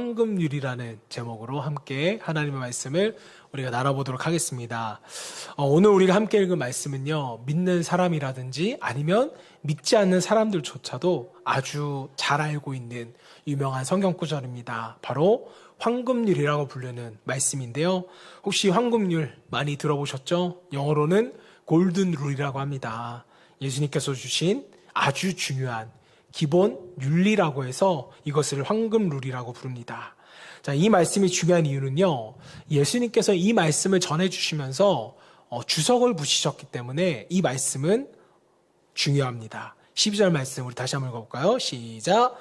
황금률이라는 제목으로 함께 하나님의 말씀을 우리가 나눠보도록 하겠습니다. 오늘 우리가 함께 읽은 말씀은요, 믿는 사람이라든지 아니면 믿지 않는 사람들조차도 아주 잘 알고 있는 유명한 성경 구절입니다. 바로 황금률이라고 부르는 말씀인데요. 혹시 황금률 많이 들어보셨죠? 영어로는 골든 룰이라고 합니다. 예수님께서 주신 아주 중요한 기본 윤리라고 해서 이것을 황금룰이라고 부릅니다. 자, 이 말씀이 중요한 이유는요, 예수님께서 이 말씀을 전해주시면서 주석을 붙이셨기 때문에 이 말씀은 중요합니다. 12절 말씀 우리 다시 한번 읽어볼까요? 시작.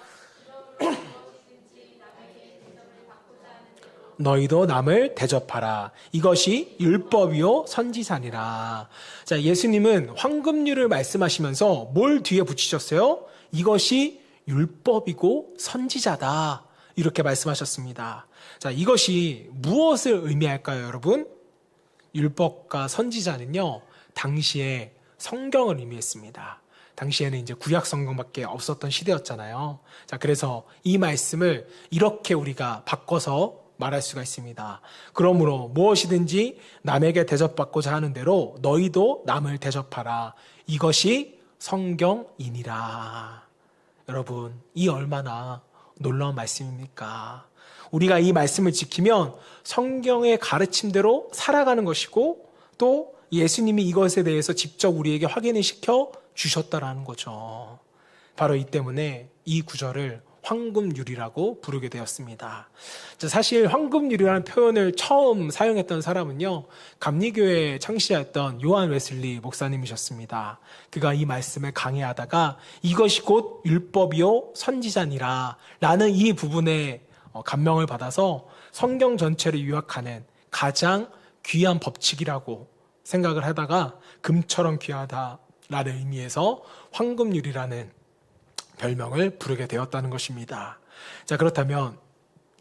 너희도 남을 대접하라. 이것이 율법이요 선지자니라. 자, 예수님은 황금률을 말씀하시면서 뭘 뒤에 붙이셨어요? 이것이 율법이고 선지자다. 이렇게 말씀하셨습니다. 자, 이것이 무엇을 의미할까요, 여러분? 율법과 선지자는요, 당시에 성경을 의미했습니다. 당시에는 이제 구약 성경밖에 없었던 시대였잖아요. 자, 그래서 이 말씀을 이렇게 우리가 바꿔서 말할 수가 있습니다. 그러므로 무엇이든지 남에게 대접받고자 하는 대로 너희도 남을 대접하라. 이것이 성경이니라. 여러분, 이 얼마나 놀라운 말씀입니까? 우리가 이 말씀을 지키면 성경의 가르침대로 살아가는 것이고, 또 예수님이 이것에 대해서 직접 우리에게 확인을 시켜 주셨다라는 거죠. 바로 이 때문에 이 구절을 황금률이라고 부르게 되었습니다. 사실 황금률이라는 표현을 처음 사용했던 사람은요, 감리교회 창시자였던 요한 웨슬리 목사님이셨습니다. 그가 이 말씀을 강해하다가 이것이 곧 율법이요 선지자니라 라는 이 부분에 감명을 받아서 성경 전체를 요약하는 가장 귀한 법칙이라고 생각을 하다가 금처럼 귀하다라는 의미에서 황금률이라는 별명을 부르게 되었다는 것입니다. 자, 그렇다면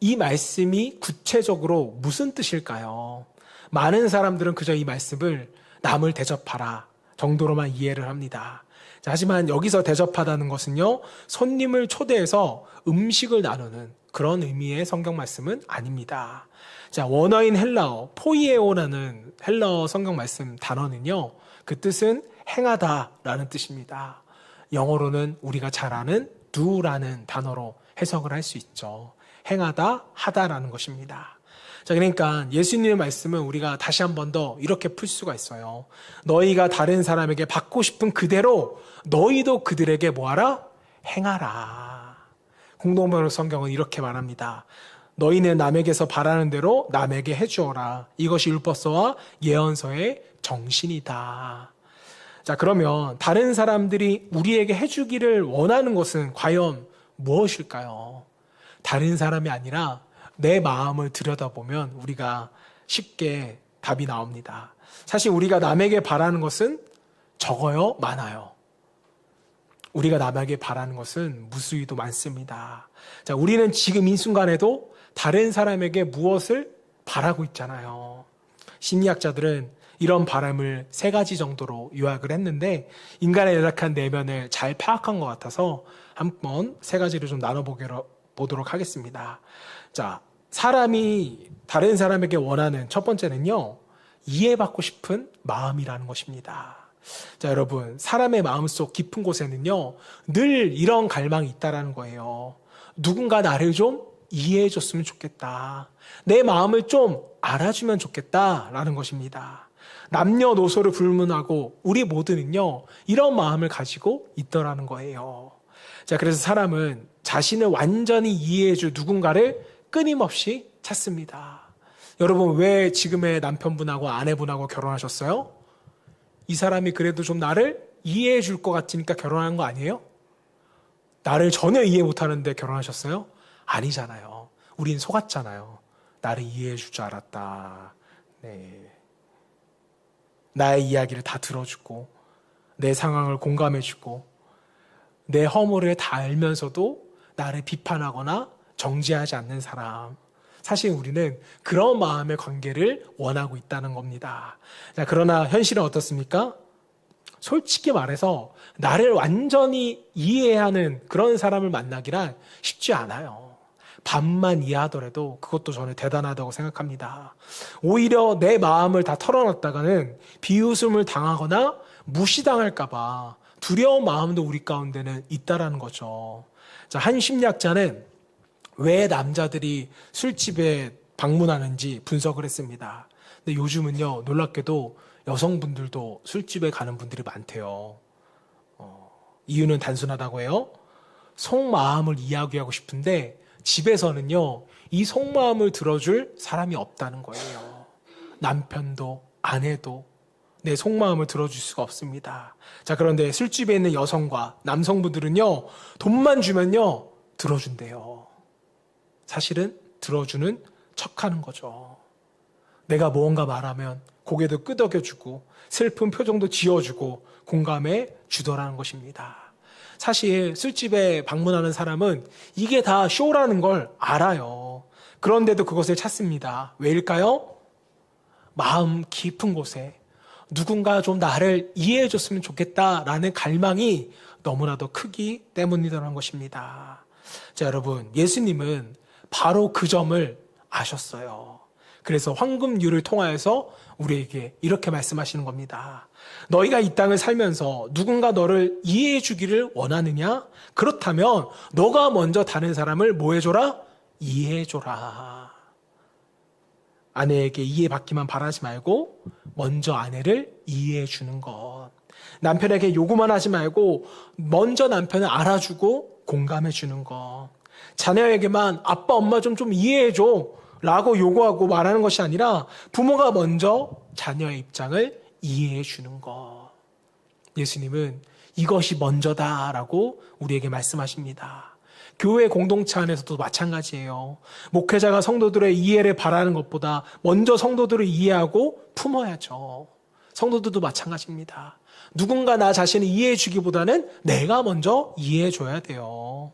이 말씀이 구체적으로 무슨 뜻일까요? 많은 사람들은 그저 이 말씀을 남을 대접하라 정도로만 이해를 합니다. 자, 하지만 여기서 대접하다는 것은요, 손님을 초대해서 음식을 나누는 그런 의미의 성경 말씀은 아닙니다. 자, 원어인 헬라어 포이에오라는 헬라어 성경 말씀 단어는요, 그 뜻은 행하다라는 뜻입니다. 영어로는 우리가 잘 아는 do라는 단어로 해석을 할 수 있죠. 행하다, 하다라는 것입니다. 자, 그러니까 예수님의 말씀은 우리가 다시 한 번 더 이렇게 풀 수가 있어요. 너희가 다른 사람에게 받고 싶은 그대로 너희도 그들에게 뭐하라? 행하라. 공동번역 성경은 이렇게 말합니다. 너희는 남에게서 바라는 대로 남에게 해주어라. 이것이 율법서와 예언서의 정신이다. 자, 그러면 다른 사람들이 우리에게 해주기를 원하는 것은 과연 무엇일까요? 다른 사람이 아니라 내 마음을 들여다보면 우리가 쉽게 답이 나옵니다. 사실 우리가 남에게 바라는 것은 적어요? 많아요? 우리가 남에게 바라는 것은 무수히도 많습니다. 자, 우리는 지금 이 순간에도 다른 사람에게 무엇을 바라고 있잖아요. 심리학자들은 이런 바람을 3가지 정도로 요약을 했는데, 인간의 열악한 내면을 잘 파악한 것 같아서 한번 3가지를 좀 나눠보도록 하겠습니다. 자, 사람이 다른 사람에게 원하는 첫 번째는요, 이해받고 싶은 마음이라는 것입니다. 자, 여러분, 사람의 마음속 깊은 곳에는요, 늘 이런 갈망이 있다라는 거예요. 누군가 나를 좀 이해해줬으면 좋겠다. 내 마음을 좀 알아주면 좋겠다라는 것입니다. 남녀노소를 불문하고 우리 모두는요, 이런 마음을 가지고 있더라는 거예요. 자, 그래서 사람은 자신을 완전히 이해해줄 누군가를 끊임없이 찾습니다. 여러분, 왜 지금의 남편분하고 아내분하고 결혼하셨어요? 이 사람이 그래도 좀 나를 이해해줄 것 같으니까 결혼한 거 아니에요? 나를 전혀 이해 못하는데 결혼하셨어요? 아니잖아요. 우린 속았잖아요. 나를 이해해줄 줄 알았다. 네. 나의 이야기를 다 들어주고, 내 상황을 공감해주고, 내 허물을 다 알면서도 나를 비판하거나 정죄하지 않는 사람. 사실 우리는 그런 마음의 관계를 원하고 있다는 겁니다. 자, 그러나 현실은 어떻습니까? 솔직히 말해서 나를 완전히 이해하는 그런 사람을 만나기란 쉽지 않아요. 반만 이해하더라도 그것도 저는 대단하다고 생각합니다. 오히려 내 마음을 다 털어놨다가는 비웃음을 당하거나 무시당할까봐 두려운 마음도 우리 가운데는 있다라는 거죠. 자, 한 심리학자는 왜 남자들이 술집에 방문하는지 분석을 했습니다. 근데 요즘은요, 놀랍게도 여성분들도 술집에 가는 분들이 많대요. 이유는 단순하다고 해요. 속마음을 이야기하고 싶은데 집에서는요, 이 속마음을 들어줄 사람이 없다는 거예요. 남편도 아내도 내 속마음을 들어줄 수가 없습니다. 자, 그런데 술집에 있는 여성과 남성분들은요, 돈만 주면요, 들어준대요. 사실은 들어주는 척하는 거죠. 내가 무언가 말하면 고개도 끄덕여주고 슬픈 표정도 지어주고 공감해 주더라는 것입니다. 사실 술집에 방문하는 사람은 이게 다 쇼라는 걸 알아요. 그런데도 그것을 찾습니다. 왜일까요? 마음 깊은 곳에 누군가 좀 나를 이해해 줬으면 좋겠다라는 갈망이 너무나도 크기 때문이라는 것입니다. 자, 여러분, 예수님은 바로 그 점을 아셨어요. 그래서 황금률을 통하여서 우리에게 이렇게 말씀하시는 겁니다. 너희가 이 땅을 살면서 누군가 너를 이해해 주기를 원하느냐? 그렇다면 너가 먼저 다른 사람을 뭐 해줘라? 이해해 줘라. 아내에게 이해받기만 바라지 말고 먼저 아내를 이해해 주는 것. 남편에게 요구만 하지 말고 먼저 남편을 알아주고 공감해 주는 것. 자녀에게만 아빠 엄마 좀 이해해 줘 라고 요구하고 말하는 것이 아니라 부모가 먼저 자녀의 입장을 이해해 주는 것. 예수님은 이것이 먼저다라고 우리에게 말씀하십니다. 교회 공동체 안에서도 마찬가지예요. 목회자가 성도들의 이해를 바라는 것보다 먼저 성도들을 이해하고 품어야죠. 성도들도 마찬가지입니다. 누군가 나 자신을 이해해 주기보다는 내가 먼저 이해해 줘야 돼요.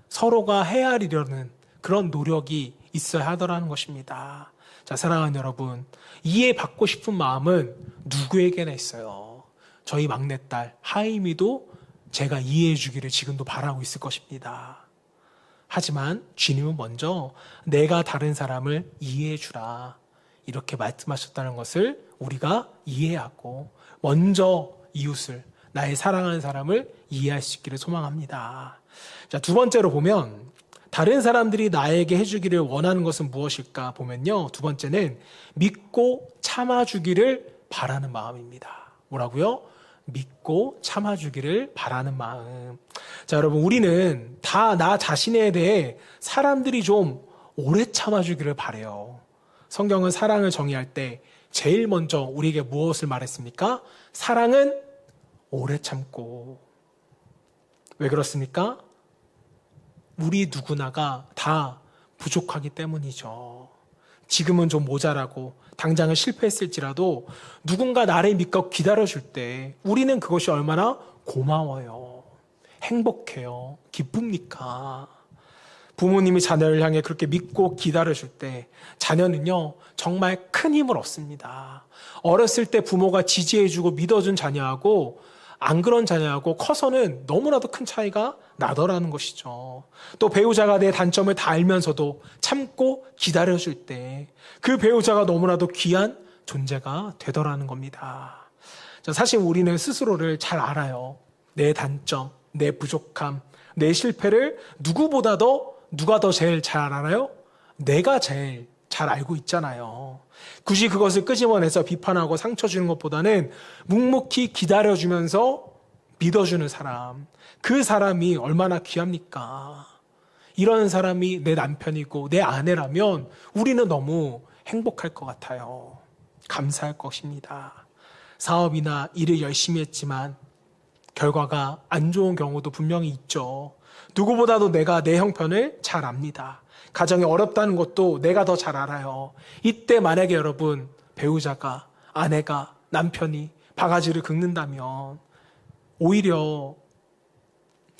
서로가 헤아리려는 그런 노력이 있어야 하더라는 것입니다. 자, 사랑하는 여러분, 이해받고 싶은 마음은 누구에게나 있어요. 저희 막내딸 하임이도 제가 이해해 주기를 지금도 바라고 있을 것입니다. 하지만 주님은 먼저 내가 다른 사람을 이해해 주라 이렇게 말씀하셨다는 것을 우리가 이해하고 먼저 이웃을, 나의 사랑하는 사람을 이해할 수 있기를 소망합니다. 자, 두 번째로 보면 다른 사람들이 나에게 해주기를 원하는 것은 무엇일까 보면요, 두 번째는 믿고 참아주기를 바라는 마음입니다. 뭐라고요? 믿고 참아주기를 바라는 마음. 자, 여러분, 우리는 다 나 자신에 대해 사람들이 좀 오래 참아주기를 바라요. 성경은 사랑을 정의할 때 제일 먼저 우리에게 무엇을 말했습니까? 사랑은 오래 참고. 왜 그렇습니까? 우리 누구나가 다 부족하기 때문이죠. 지금은 좀 모자라고 당장은 실패했을지라도 누군가 나를 믿고 기다려줄 때 우리는 그것이 얼마나 고마워요. 행복해요. 기쁩니까? 부모님이 자녀를 향해 그렇게 믿고 기다려줄 때 자녀는요, 정말 큰 힘을 얻습니다. 어렸을 때 부모가 지지해주고 믿어준 자녀하고 안 그런 자녀하고 커서는 너무나도 큰 차이가 나더라는 것이죠. 또 배우자가 내 단점을 다 알면서도 참고 기다려줄 때 그 배우자가 너무나도 귀한 존재가 되더라는 겁니다. 자, 사실 우리는 스스로를 잘 알아요. 내 단점, 내 부족함, 내 실패를 누구보다도 누가 더 제일 잘 알아요? 내가 제일 잘 알고 있잖아요. 굳이 그것을 끄집어내서 비판하고 상처 주는 것보다는 묵묵히 기다려주면서 믿어주는 사람, 그 사람이 얼마나 귀합니까? 이런 사람이 내 남편이고 내 아내라면 우리는 너무 행복할 것 같아요. 감사할 것입니다. 사업이나 일을 열심히 했지만 결과가 안 좋은 경우도 분명히 있죠. 누구보다도 내가 내 형편을 잘 압니다. 가정이 어렵다는 것도 내가 더 잘 알아요. 이때 만약에 여러분, 배우자가, 아내가, 남편이 바가지를 긁는다면 오히려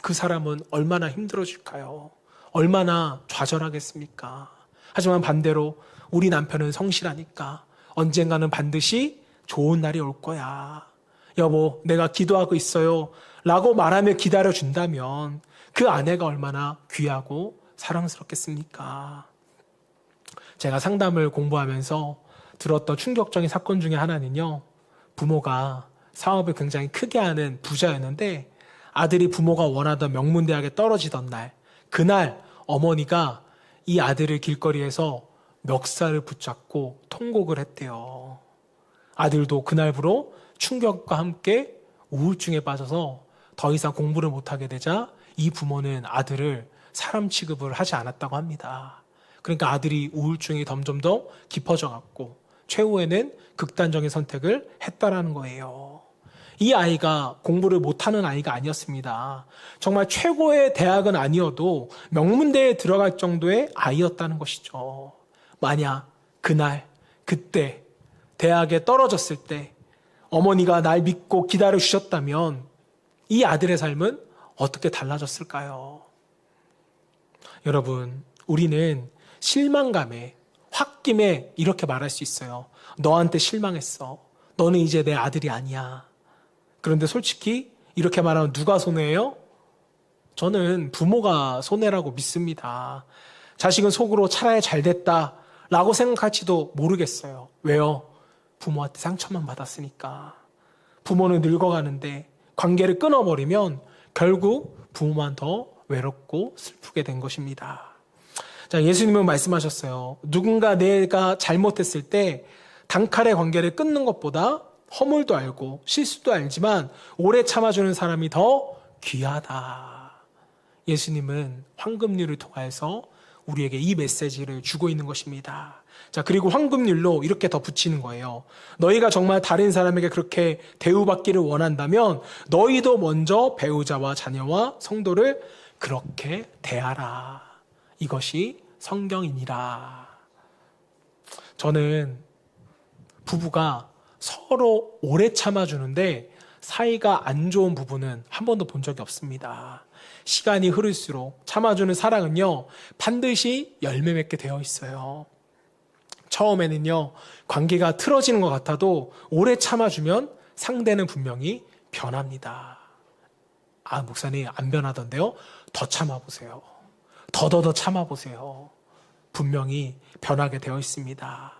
그 사람은 얼마나 힘들어질까요? 얼마나 좌절하겠습니까? 하지만 반대로 우리 남편은 성실하니까 언젠가는 반드시 좋은 날이 올 거야. 여보, 내가 기도하고 있어요 라고 말하며 기다려준다면 그 아내가 얼마나 귀하고 사랑스럽겠습니까? 제가 상담을 공부하면서 들었던 충격적인 사건 중에 하나는요, 부모가 사업을 굉장히 크게 하는 부자였는데 아들이 부모가 원하던 명문대학에 떨어지던 날, 그날 어머니가 이 아들을 길거리에서 멱살을 붙잡고 통곡을 했대요. 아들도 그날부로 충격과 함께 우울증에 빠져서 더 이상 공부를 못하게 되자 이 부모는 아들을 사람 취급을 하지 않았다고 합니다. 그러니까 아들이 우울증이 점점 더 깊어져 갔고 최후에는 극단적인 선택을 했다라는 거예요. 이 아이가 공부를 못하는 아이가 아니었습니다. 정말 최고의 대학은 아니어도 명문대에 들어갈 정도의 아이였다는 것이죠. 만약 그날, 그때 대학에 떨어졌을 때 어머니가 날 믿고 기다려 주셨다면 이 아들의 삶은 어떻게 달라졌을까요? 여러분, 우리는 실망감에 홧김에 이렇게 말할 수 있어요. 너한테 실망했어. 너는 이제 내 아들이 아니야. 그런데 솔직히 이렇게 말하면 누가 손해예요? 저는 부모가 손해라고 믿습니다. 자식은 속으로 차라리 잘 됐다 라고 생각할지도 모르겠어요. 왜요? 부모한테 상처만 받았으니까. 부모는 늙어가는데 관계를 끊어버리면 결국 부모만 더 외롭고 슬프게 된 것입니다. 자, 예수님은 말씀하셨어요. 누군가 내가 잘못했을 때 단칼에 관계를 끊는 것보다 허물도 알고 실수도 알지만 오래 참아주는 사람이 더 귀하다. 예수님은 황금률을 통해서 우리에게 이 메시지를 주고 있는 것입니다. 자, 그리고 황금률로 이렇게 더 붙이는 거예요. 너희가 정말 다른 사람에게 그렇게 대우받기를 원한다면 너희도 먼저 배우자와 자녀와 성도를 그렇게 대하라. 이것이 성경이니라. 저는 부부가 서로 오래 참아주는데 사이가 안 좋은 부부는 한 번도 본 적이 없습니다. 시간이 흐를수록 참아주는 사랑은요, 반드시 열매 맺게 되어 있어요. 처음에는요, 관계가 틀어지는 것 같아도 오래 참아주면 상대는 분명히 변합니다. 아, 목사님 안 변하던데요? 더 참아보세요. 더더더 참아보세요. 분명히 변하게 되어 있습니다.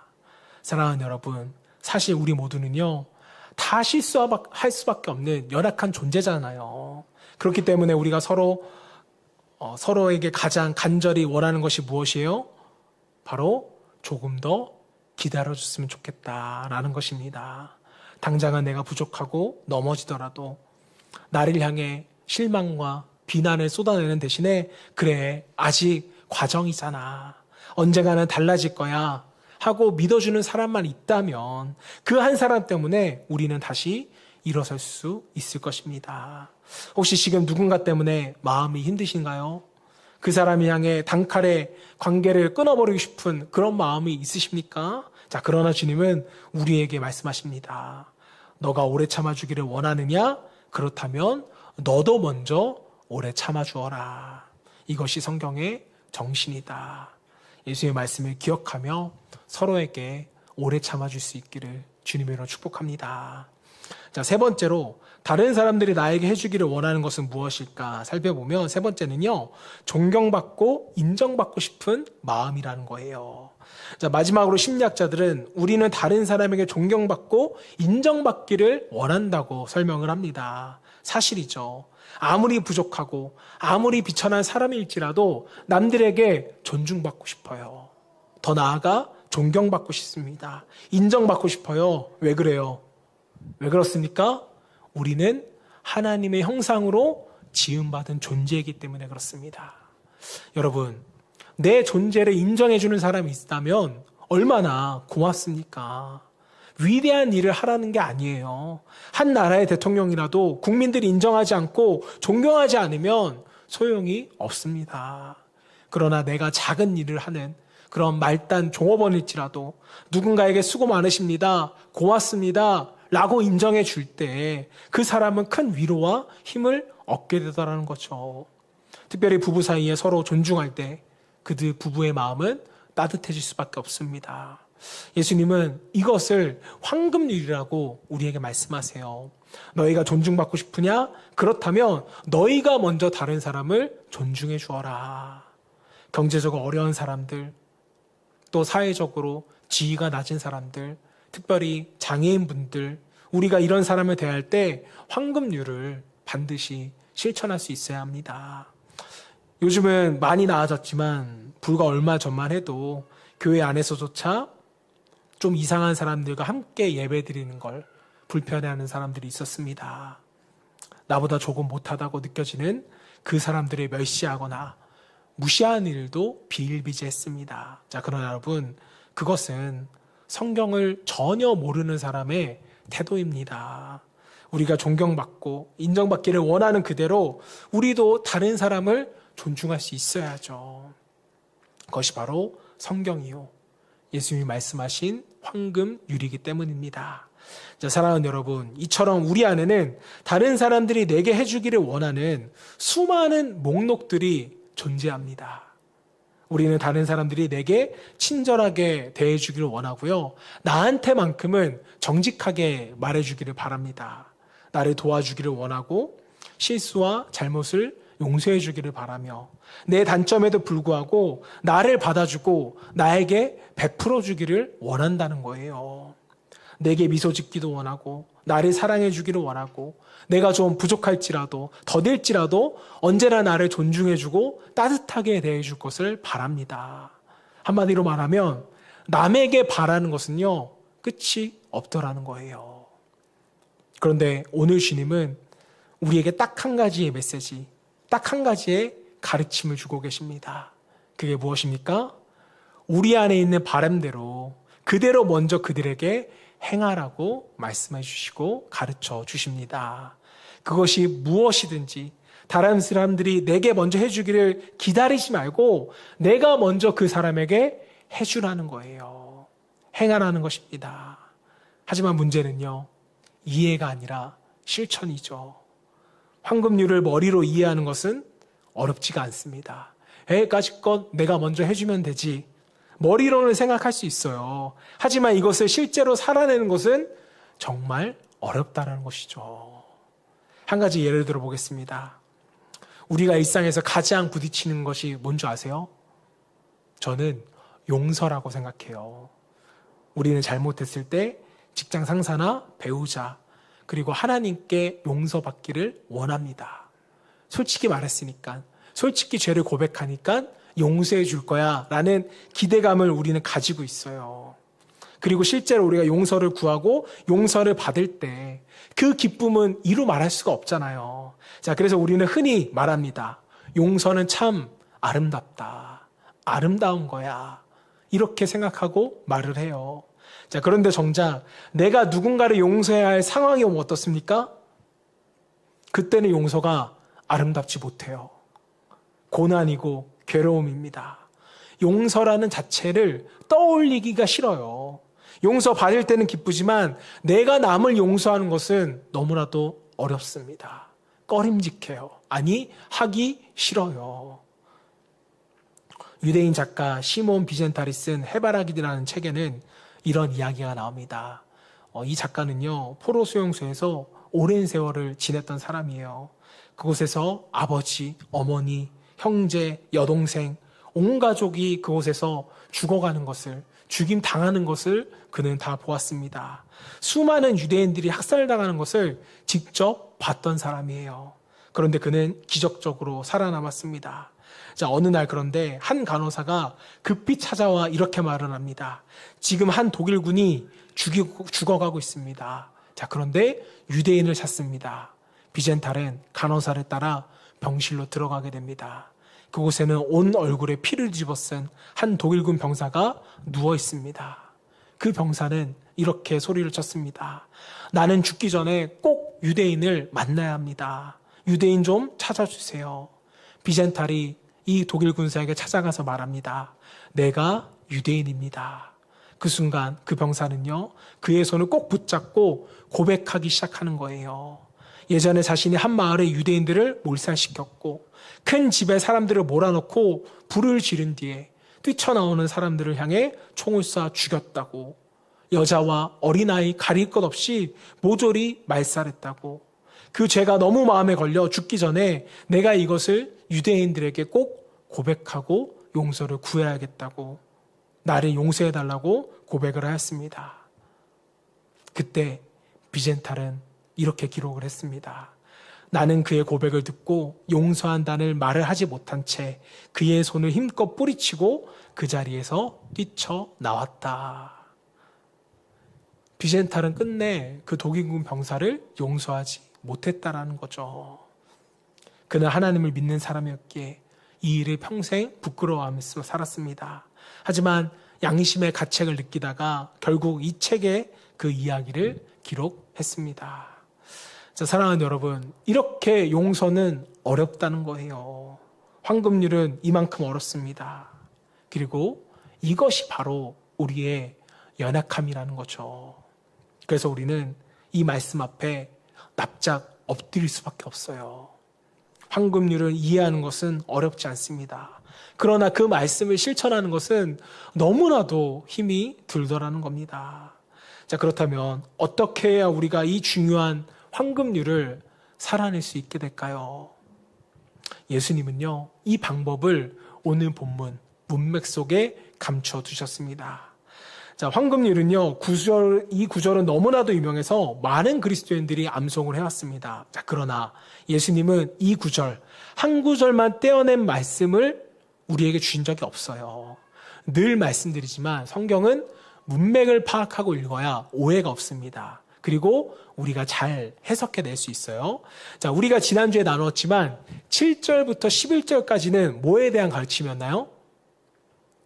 사랑하는 여러분, 사실 우리 모두는요, 다 실수할 수밖에 없는 연약한 존재잖아요. 그렇기 때문에 우리가 서로에게 가장 간절히 원하는 것이 무엇이에요? 바로 조금 더 기다려줬으면 좋겠다라는 것입니다. 당장은 내가 부족하고 넘어지더라도 나를 향해 실망과 비난을 쏟아내는 대신에 그래, 아직 과정이잖아. 언젠가는 달라질 거야 하고 믿어주는 사람만 있다면 그 한 사람 때문에 우리는 다시 일어설 수 있을 것입니다. 혹시 지금 누군가 때문에 마음이 힘드신가요? 그 사람이 향해 단칼에 관계를 끊어버리고 싶은 그런 마음이 있으십니까? 자, 그러나 주님은 우리에게 말씀하십니다. 너가 오래 참아주기를 원하느냐? 그렇다면 너도 먼저 오래 참아주어라. 이것이 성경의 정신이다. 예수의 말씀을 기억하며 서로에게 오래 참아줄 수 있기를 주님으로 축복합니다. 자, 세 번째로 다른 사람들이 나에게 해주기를 원하는 것은 무엇일까 살펴보면 세 번째는요, 존경받고 인정받고 싶은 마음이라는 거예요. 자, 마지막으로 심리학자들은 우리는 다른 사람에게 존경받고 인정받기를 원한다고 설명을 합니다. 사실이죠. 아무리 부족하고 아무리 비천한 사람일지라도 남들에게 존중받고 싶어요. 더 나아가 존경받고 싶습니다. 인정받고 싶어요. 왜 그래요? 왜 그렇습니까? 우리는 하나님의 형상으로 지음받은 존재이기 때문에 그렇습니다. 여러분, 내 존재를 인정해주는 사람이 있다면 얼마나 고맙습니까? 위대한 일을 하라는 게 아니에요. 한 나라의 대통령이라도 국민들이 인정하지 않고 존경하지 않으면 소용이 없습니다. 그러나 내가 작은 일을 하는 그런 말단 종업원일지라도 누군가에게 수고 많으십니다, 고맙습니다 라고 인정해 줄 때 그 사람은 큰 위로와 힘을 얻게 되더라는 거죠. 특별히 부부 사이에 서로 존중할 때 그들 부부의 마음은 따뜻해질 수밖에 없습니다. 예수님은 이것을 황금률이라고 우리에게 말씀하세요. 너희가 존중받고 싶으냐? 그렇다면 너희가 먼저 다른 사람을 존중해 주어라. 경제적으로 어려운 사람들, 또 사회적으로 지위가 낮은 사람들, 특별히 장애인분들, 우리가 이런 사람을 대할 때 황금률을 반드시 실천할 수 있어야 합니다. 요즘은 많이 나아졌지만 불과 얼마 전만 해도 교회 안에서조차 좀 이상한 사람들과 함께 예배드리는 걸 불편해하는 사람들이 있었습니다. 나보다 조금 못하다고 느껴지는 그 사람들을 멸시하거나 무시하는 일도 비일비재했습니다. 자, 그러나 여러분, 그것은 성경을 전혀 모르는 사람의 태도입니다. 우리가 존경받고 인정받기를 원하는 그대로 우리도 다른 사람을 존중할 수 있어야죠. 그것이 바로 성경이요, 예수님이 말씀하신 황금률이기 때문입니다. 자, 사랑하는 여러분, 이처럼 우리 안에는 다른 사람들이 내게 해주기를 원하는 수많은 목록들이 존재합니다. 우리는 다른 사람들이 내게 친절하게 대해주기를 원하고요, 나한테만큼은 정직하게 말해주기를 바랍니다. 나를 도와주기를 원하고 실수와 잘못을 용서해 주기를 바라며 내 단점에도 불구하고 나를 받아주고 나에게 베풀어 주기를 원한다는 거예요. 내게 미소 짓기도 원하고 나를 사랑해 주기를 원하고 내가 좀 부족할지라도 더딜지라도 언제나 나를 존중해 주고 따뜻하게 대해 줄 것을 바랍니다. 한마디로 말하면 남에게 바라는 것은요, 끝이 없더라는 거예요. 그런데 오늘 주님은 우리에게 딱 한 가지의 메시지, 딱 한 가지의 가르침을 주고 계십니다. 그게 무엇입니까? 우리 안에 있는 바람대로 그대로 먼저 그들에게 행하라고 말씀해 주시고 가르쳐 주십니다. 그것이 무엇이든지 다른 사람들이 내게 먼저 해주기를 기다리지 말고 내가 먼저 그 사람에게 해주라는 거예요. 행하라는 것입니다. 하지만 문제는요, 이해가 아니라 실천이죠. 황금률을 머리로 이해하는 것은 어렵지가 않습니다. 까짓것 내가 먼저 해주면 되지. 머리로는 생각할 수 있어요. 하지만 이것을 실제로 살아내는 것은 정말 어렵다는 것이죠. 한 가지 예를 들어 보겠습니다. 우리가 일상에서 가장 부딪히는 것이 뭔지 아세요? 저는 용서라고 생각해요. 우리는 잘못했을 때 직장 상사나 배우자, 그리고 하나님께 용서받기를 원합니다. 솔직히 말했으니까, 솔직히 죄를 고백하니까 용서해 줄 거야 라는 기대감을 우리는 가지고 있어요. 그리고 실제로 우리가 용서를 구하고 용서를 받을 때 그 기쁨은 이루 말할 수가 없잖아요. 자, 그래서 우리는 흔히 말합니다. 용서는 참 아름답다. 아름다운 거야. 이렇게 생각하고 말을 해요. 자, 그런데 정작 내가 누군가를 용서해야 할 상황이 오면 어떻습니까? 그때는 용서가 아름답지 못해요. 고난이고 괴로움입니다. 용서라는 자체를 떠올리기가 싫어요. 용서 받을 때는 기쁘지만 내가 남을 용서하는 것은 너무나도 어렵습니다. 꺼림직해요. 아니, 하기 싫어요. 유대인 작가 시몬 비젠탈이 쓴 해바라기라는 책에는 이런 이야기가 나옵니다. 이 작가는요, 포로 수용소에서 오랜 세월을 지냈던 사람이에요. 그곳에서 아버지, 어머니, 형제, 여동생, 온 가족이 그곳에서 죽어가는 것을, 죽임 당하는 것을 그는 다 보았습니다. 수많은 유대인들이 학살당하는 것을 직접 봤던 사람이에요. 그런데 그는 기적적으로 살아남았습니다. 자, 어느 날 그런데 한 간호사가 급히 찾아와 이렇게 말을 합니다. 지금 한 독일군이 죽어가고 있습니다. 자, 그런데 유대인을 찾습니다. 비젠탈은 간호사를 따라 병실로 들어가게 됩니다. 그곳에는 온 얼굴에 피를 뒤집어쓴 한 독일군 병사가 누워 있습니다. 그 병사는 이렇게 소리를 쳤습니다. 나는 죽기 전에 꼭 유대인을 만나야 합니다. 유대인 좀 찾아주세요. 비젠탈이 이 독일 군사에게 찾아가서 말합니다. 내가 유대인입니다. 그 순간 그 병사는요, 그의 손을 꼭 붙잡고 고백하기 시작하는 거예요. 예전에 자신이 한 마을의 유대인들을 몰살시켰고 큰 집에 사람들을 몰아넣고 불을 지른 뒤에 뛰쳐나오는 사람들을 향해 총을 쏴 죽였다고, 여자와 어린아이 가릴 것 없이 모조리 말살했다고, 그 죄가 너무 마음에 걸려 죽기 전에 내가 이것을 유대인들에게 꼭 고백하고 용서를 구해야겠다고, 나를 용서해달라고 고백을 하였습니다. 그때 비젠탈은 이렇게 기록을 했습니다. 나는 그의 고백을 듣고 용서한다는 말을 하지 못한 채 그의 손을 힘껏 뿌리치고 그 자리에서 뛰쳐나왔다. 비젠탈은 끝내 그 독일군 병사를 용서하지 못했다라는 거죠. 그는 하나님을 믿는 사람이었기에 이 일을 평생 부끄러워하면서 살았습니다. 하지만 양심의 가책을 느끼다가 결국 이 책에 그 이야기를 기록했습니다. 자, 사랑하는 여러분, 이렇게 용서는 어렵다는 거예요. 황금률은 이만큼 어렵습니다. 그리고 이것이 바로 우리의 연약함이라는 거죠. 그래서 우리는 이 말씀 앞에 납작 엎드릴 수밖에 없어요. 황금률을 이해하는 것은 어렵지 않습니다. 그러나 그 말씀을 실천하는 것은 너무나도 힘이 들더라는 겁니다. 자, 그렇다면 어떻게 해야 우리가 이 중요한 황금률을 살아낼 수 있게 될까요? 예수님은요, 이 방법을 오늘 본문 문맥 속에 감춰두셨습니다. 자, 황금률은요, 이 구절은 너무나도 유명해서 많은 그리스도인들이 암송을 해왔습니다. 자, 그러나 예수님은 이 구절, 한 구절만 떼어낸 말씀을 우리에게 주신 적이 없어요. 늘 말씀드리지만 성경은 문맥을 파악하고 읽어야 오해가 없습니다. 그리고 우리가 잘 해석해낼 수 있어요. 자, 우리가 지난주에 나눴지만 7절부터 11절까지는 뭐에 대한 가르침이었나요?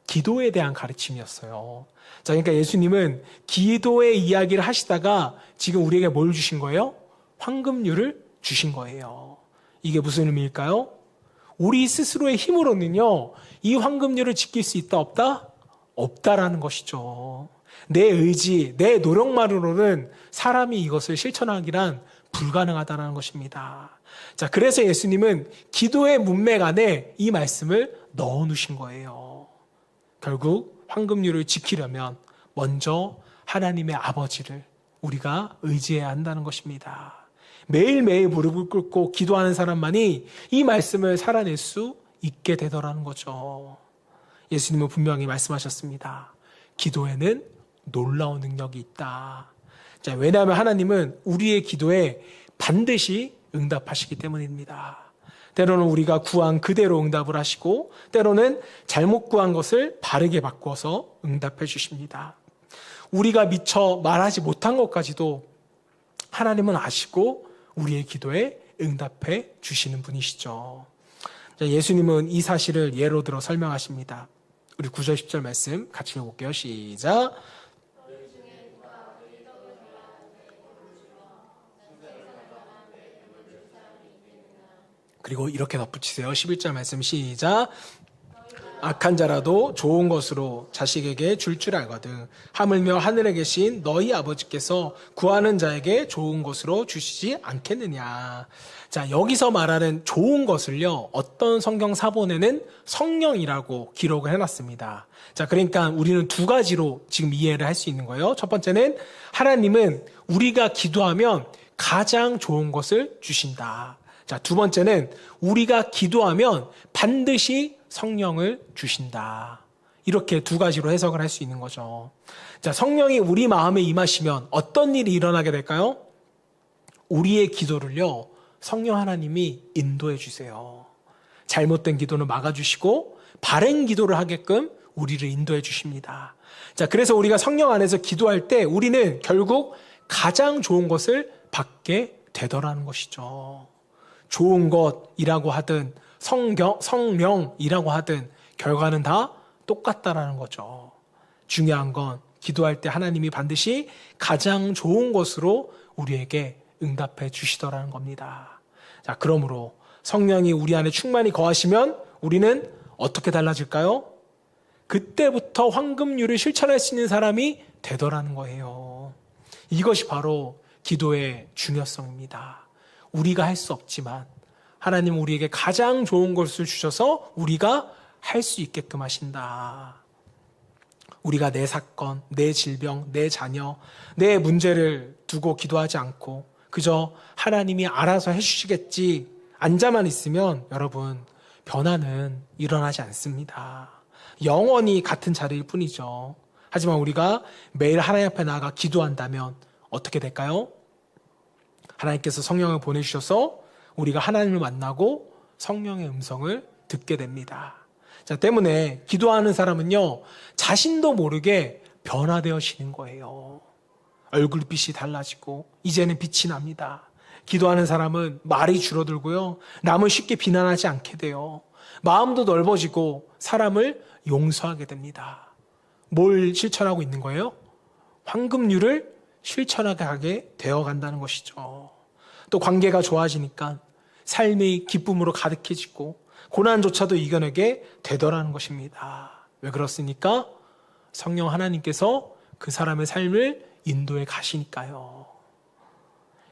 기도에 대한 가르침이었어요. 자, 그러니까 예수님은 기도의 이야기를 하시다가 지금 우리에게 뭘 주신 거예요? 황금률을 주신 거예요. 이게 무슨 의미일까요? 우리 스스로의 힘으로는요, 이 황금률을 지킬 수 있다, 없다? 없다라는 것이죠. 내 의지, 내 노력만으로는 사람이 이것을 실천하기란 불가능하다는 것입니다. 자, 그래서 예수님은 기도의 문맥 안에 이 말씀을 넣어 놓으신 거예요. 결국 황금률을 지키려면 먼저 하나님의 아버지를 우리가 의지해야 한다는 것입니다. 매일매일 무릎을 꿇고 기도하는 사람만이 이 말씀을 살아낼 수 있게 되더라는 거죠. 예수님은 분명히 말씀하셨습니다. 기도에는 놀라운 능력이 있다. 자, 왜냐하면 하나님은 우리의 기도에 반드시 응답하시기 때문입니다. 때로는 우리가 구한 그대로 응답을 하시고 때로는 잘못 구한 것을 바르게 바꿔서 응답해 주십니다. 우리가 미처 말하지 못한 것까지도 하나님은 아시고 우리의 기도에 응답해 주시는 분이시죠. 자, 예수님은 이 사실을 예로 들어 설명하십니다. 우리 9절 10절 말씀 같이 읽어볼게요. 시작. 그리고 이렇게 덧붙이세요. 11절 말씀 시작. 악한 자라도 좋은 것으로 자식에게 줄 알거든 하물며 하늘에 계신 너희 아버지께서 구하는 자에게 좋은 것으로 주시지 않겠느냐. 자, 여기서 말하는 좋은 것을요, 어떤 성경 사본에는 성령이라고 기록을 해놨습니다. 자, 그러니까 우리는 두 가지로 지금 이해를 할 수 있는 거예요. 첫 번째는 하나님은 우리가 기도하면 가장 좋은 것을 주신다. 자, 두 번째는 우리가 기도하면 반드시 성령을 주신다. 이렇게 두 가지로 해석을 할 수 있는 거죠. 자, 성령이 우리 마음에 임하시면 어떤 일이 일어나게 될까요? 우리의 기도를요, 성령 하나님이 인도해 주세요. 잘못된 기도는 막아주시고 바른 기도를 하게끔 우리를 인도해 주십니다. 자, 그래서 우리가 성령 안에서 기도할 때 우리는 결국 가장 좋은 것을 받게 되더라는 것이죠. 좋은 것이라고 하든 성령이라고 하든 결과는 다 똑같다라는 거죠. 중요한 건 기도할 때 하나님이 반드시 가장 좋은 것으로 우리에게 응답해 주시더라는 겁니다. 자, 그러므로 성령이 우리 안에 충만히 거하시면 우리는 어떻게 달라질까요? 그때부터 황금률을 실천할 수 있는 사람이 되더라는 거예요. 이것이 바로 기도의 중요성입니다. 우리가 할 수 없지만 하나님은 우리에게 가장 좋은 것을 주셔서 우리가 할 수 있게끔 하신다. 우리가 내 사건, 내 질병, 내 자녀, 내 문제를 두고 기도하지 않고 그저 하나님이 알아서 해주시겠지 앉아만 있으면 여러분 변화는 일어나지 않습니다. 영원히 같은 자리일 뿐이죠. 하지만 우리가 매일 하나님 앞에 나아가 기도한다면 어떻게 될까요? 하나님께서 성령을 보내주셔서 우리가 하나님을 만나고 성령의 음성을 듣게 됩니다. 자, 때문에 기도하는 사람은요, 자신도 모르게 변화되어지는 거예요. 얼굴빛이 달라지고 이제는 빛이 납니다. 기도하는 사람은 말이 줄어들고요, 남을 쉽게 비난하지 않게 돼요. 마음도 넓어지고 사람을 용서하게 됩니다. 뭘 실천하고 있는 거예요? 황금률을 실천하게 되어 간다는 것이죠. 또 관계가 좋아지니까 삶이 기쁨으로 가득해지고 고난조차도 이겨내게 되더라는 것입니다. 왜 그렇습니까? 성령 하나님께서 그 사람의 삶을 인도해 가시니까요.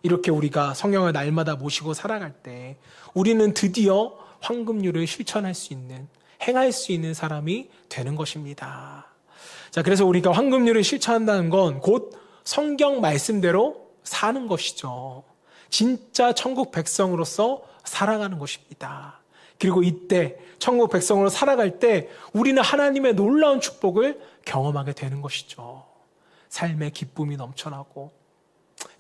이렇게 우리가 성령을 날마다 모시고 살아갈 때 우리는 드디어 황금률을 실천할 수 있는, 행할 수 있는 사람이 되는 것입니다. 자, 그래서 우리가 황금률을 실천한다는 건 곧 성경 말씀대로 사는 것이죠. 진짜 천국 백성으로서 살아가는 것입니다. 그리고 이때 천국 백성으로 살아갈 때 우리는 하나님의 놀라운 축복을 경험하게 되는 것이죠. 삶의 기쁨이 넘쳐나고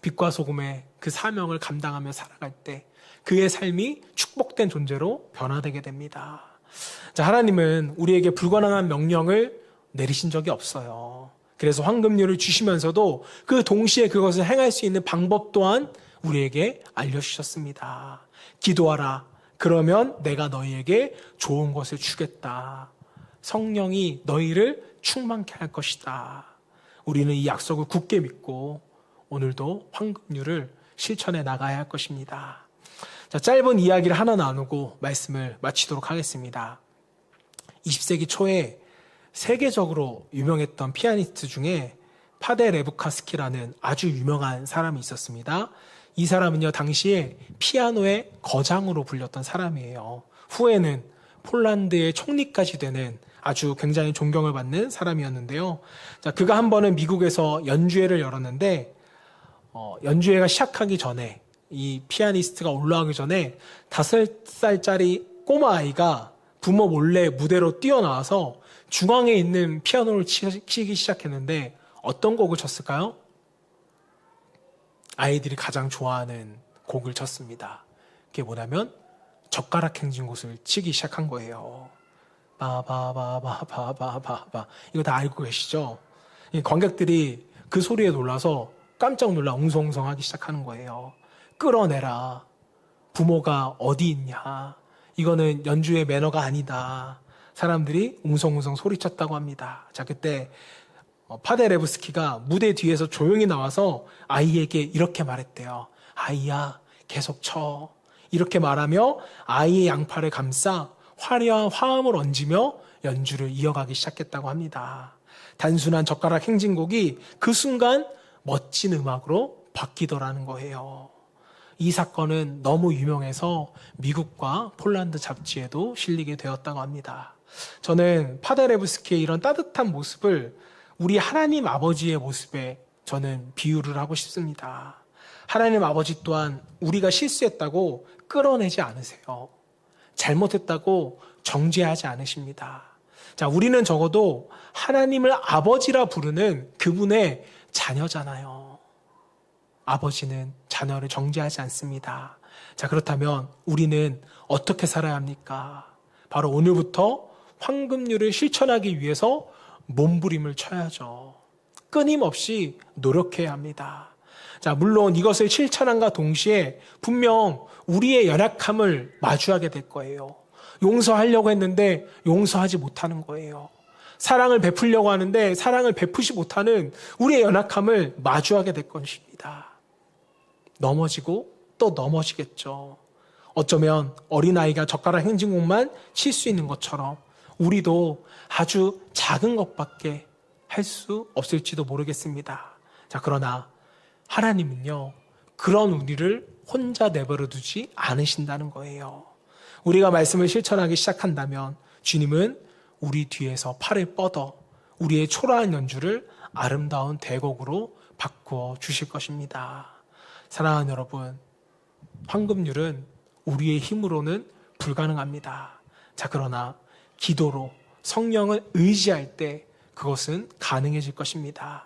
빛과 소금의 그 사명을 감당하며 살아갈 때 그의 삶이 축복된 존재로 변화되게 됩니다. 자, 하나님은 우리에게 불가능한 명령을 내리신 적이 없어요. 그래서 황금률을 주시면서도 그 동시에 그것을 행할 수 있는 방법 또한 우리에게 알려주셨습니다. 기도하라. 그러면 내가 너희에게 좋은 것을 주겠다. 성령이 너희를 충만케 할 것이다. 우리는 이 약속을 굳게 믿고 오늘도 황금률을 실천해 나가야 할 것입니다. 자, 짧은 이야기를 하나 나누고 말씀을 마치도록 하겠습니다. 20세기 초에 세계적으로 유명했던 피아니스트 중에 파데 레부카스키라는 아주 유명한 사람이 있었습니다. 이 사람은요, 당시에 피아노의 거장으로 불렸던 사람이에요. 후에는 폴란드의 총리까지 되는 아주 굉장히 존경을 받는 사람이었는데요. 자, 그가 한 번은 미국에서 연주회를 열었는데, 연주회가 시작하기 전에, 이 피아니스트가 올라가기 전에 5살짜리 꼬마 아이가 부모 몰래 무대로 뛰어나와서 중앙에 있는 피아노를 치기 시작했는데 어떤 곡을 쳤을까요? 아이들이 가장 좋아하는 곡을 쳤습니다. 그게 뭐냐면 젓가락 행진곡을 치기 시작한 거예요. 바바바바바바바바. 이거 다 알고 계시죠? 관객들이 그 소리에 놀라서 깜짝 놀라 웅성웅성하기 시작하는 거예요. 끌어내라. 부모가 어디 있냐. 이거는 연주의 매너가 아니다. 사람들이 웅성웅성 소리쳤다고 합니다. 자, 그때 파데레브스키가 무대 뒤에서 조용히 나와서 아이에게 이렇게 말했대요. 아이야, 계속 쳐. 이렇게 말하며 아이의 양팔을 감싸 화려한 화음을 얹으며 연주를 이어가기 시작했다고 합니다. 단순한 젓가락 행진곡이 그 순간 멋진 음악으로 바뀌더라는 거예요. 이 사건은 너무 유명해서 미국과 폴란드 잡지에도 실리게 되었다고 합니다. 저는 파데레브스키의 이런 따뜻한 모습을 우리 하나님 아버지의 모습에 저는 비유를 하고 싶습니다. 하나님 아버지 또한 우리가 실수했다고 끌어내지 않으세요. 잘못했다고 정죄하지 않으십니다. 자, 우리는 적어도 하나님을 아버지라 부르는 그분의 자녀잖아요. 아버지는 자녀를 정죄하지 않습니다. 자, 그렇다면 우리는 어떻게 살아야 합니까? 바로 오늘부터 황금률을 실천하기 위해서 몸부림을 쳐야죠. 끊임없이 노력해야 합니다. 자, 물론 이것을 실천함과 동시에 분명 우리의 연약함을 마주하게 될 거예요. 용서하려고 했는데 용서하지 못하는 거예요. 사랑을 베풀려고 하는데 사랑을 베푸지 못하는 우리의 연약함을 마주하게 될 것입니다. 넘어지고 또 넘어지겠죠. 어쩌면 어린아이가 젓가락 행진곡만 칠 수 있는 것처럼 우리도 아주 작은 것밖에 할 수 없을지도 모르겠습니다. 자, 그러나 하나님은요, 그런 우리를 혼자 내버려 두지 않으신다는 거예요. 우리가 말씀을 실천하기 시작한다면 주님은 우리 뒤에서 팔을 뻗어 우리의 초라한 연주를 아름다운 대곡으로 바꾸어 주실 것입니다. 사랑하는 여러분, 황금률은 우리의 힘으로는 불가능합니다. 자, 그러나 기도로 성령을 의지할 때 그것은 가능해질 것입니다.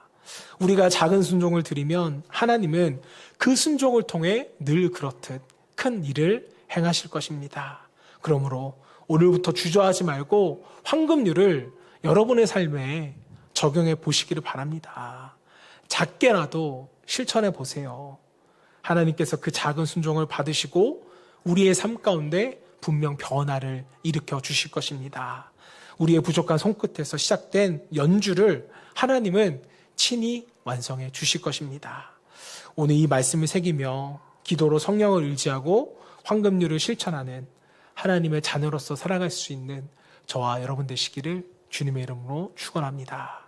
우리가 작은 순종을 드리면 하나님은 그 순종을 통해 늘 그렇듯 큰 일을 행하실 것입니다. 그러므로 오늘부터 주저하지 말고 황금률을 여러분의 삶에 적용해 보시기를 바랍니다. 작게라도 실천해 보세요. 하나님께서 그 작은 순종을 받으시고 우리의 삶 가운데 분명 변화를 일으켜 주실 것입니다. 우리의 부족한 손끝에서 시작된 연주를 하나님은 친히 완성해 주실 것입니다. 오늘 이 말씀을 새기며 기도로 성령을 의지하고 황금률을 실천하는 하나님의 자녀로서 살아갈 수 있는 저와 여러분 되시기를 주님의 이름으로 축원합니다.